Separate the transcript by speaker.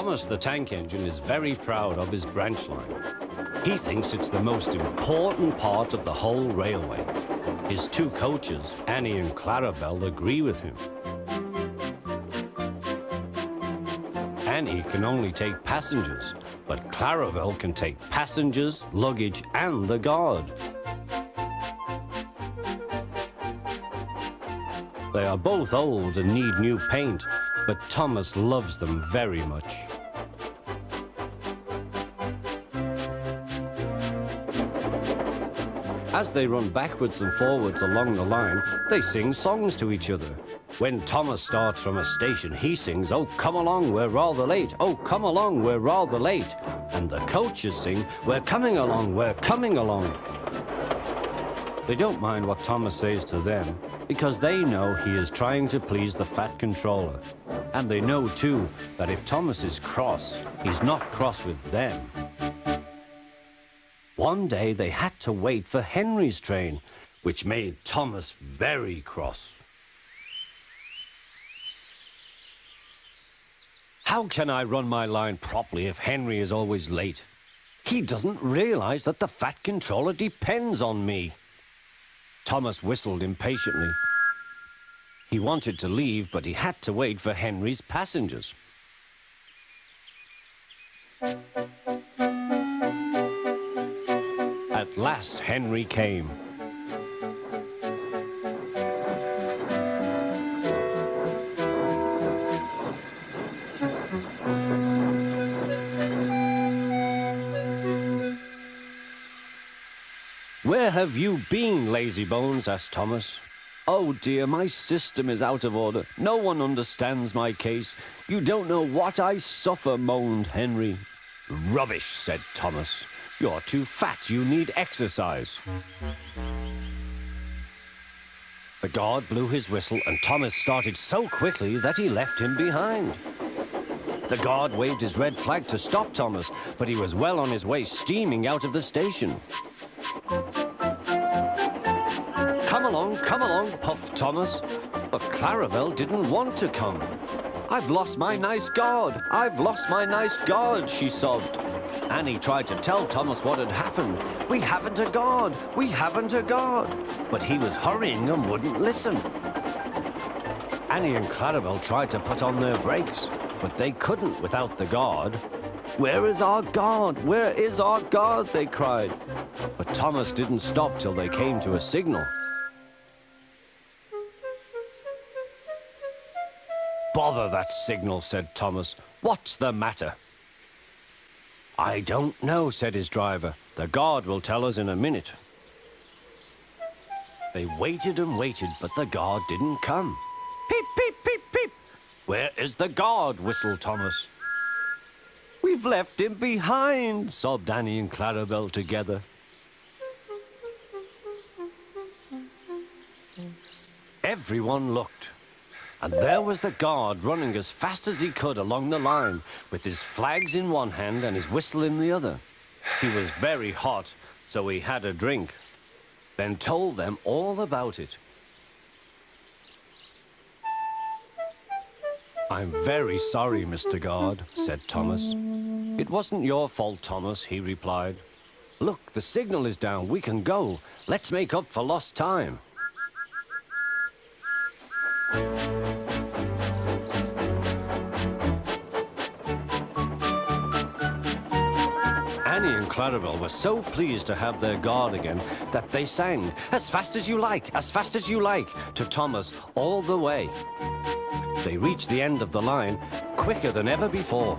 Speaker 1: Thomas the tank engine is very proud of his branch line. He thinks it's the most important part of the whole railway. His two coaches, Annie and Clarabelle, agree with him. Annie can only take passengers, but Clarabelle can take passengers, luggage, and the guard. They are both old and need new paint, but Thomas loves them very much. As they run backwards and forwards along the line, they sing songs to each other. When Thomas starts from a station, he sings, "Oh, come along, we're rather late. Oh, come along, we're rather late." And the coaches sing, "We're coming along, we're coming along." They don't mind what Thomas says to them, because they know he is trying to please the fat controller. And they know, too, that if Thomas is cross, he's not cross with them. One day they had to wait for Henry's train, which made Thomas very cross. How can I run my line properly if Henry is always late? He doesn't realize that the fat controller depends on me. Thomas whistled impatiently. He wanted to leave, but he had to wait for Henry's passengers. At last, Henry came. "Where have you been, lazybones?" asked Thomas. "Oh dear, my system is out of order. No one understands my case. You don't know what I suffer," moaned Henry. "Rubbish," said Thomas. "You're too fat. You need exercise." The guard blew his whistle, and Thomas started so quickly that he left him behind. The guard waved his red flag to stop Thomas, but he was well on his way, steaming out of the station. Come along, puffed Thomas. But Clarabelle didn't want to come. "I've lost my nice guard. I've lost my nice guard," she sobbed. Annie tried to tell Thomas what had happened. "We haven't a guard. We haven't a guard." But he was hurrying and wouldn't listen. Annie and Clarabelle tried to put on their brakes, but they couldn't without the guard. "Where is our guard? Where is our guard?" they cried. But Thomas didn't stop till they came to a signal. "Bother that signal," said Thomas. "What's the matter?" "I don't know," said his driver. "The guard will tell us in a minute." They waited and waited, but the guard didn't come. "Peep, peep, peep, peep." "Where is the guard?" whistled Thomas. "We've left him behind," sobbed Annie and Clarabelle together. Everyone looked, and there was the guard running as fast as he could along the line, with his flags in one hand and his whistle in the other. He was very hot, so he had a drink, then told them all about it. "I'm very sorry, Mr. Guard," said Thomas. "It wasn't your fault, Thomas," he replied. "Look, the signal is down. We can go. Let's make up for lost time." Annie and Clarabelle were so pleased to have their guard again that they sang, "As fast as you like, as fast as you like," to Thomas all the way. They reached the end of the line quicker than ever before.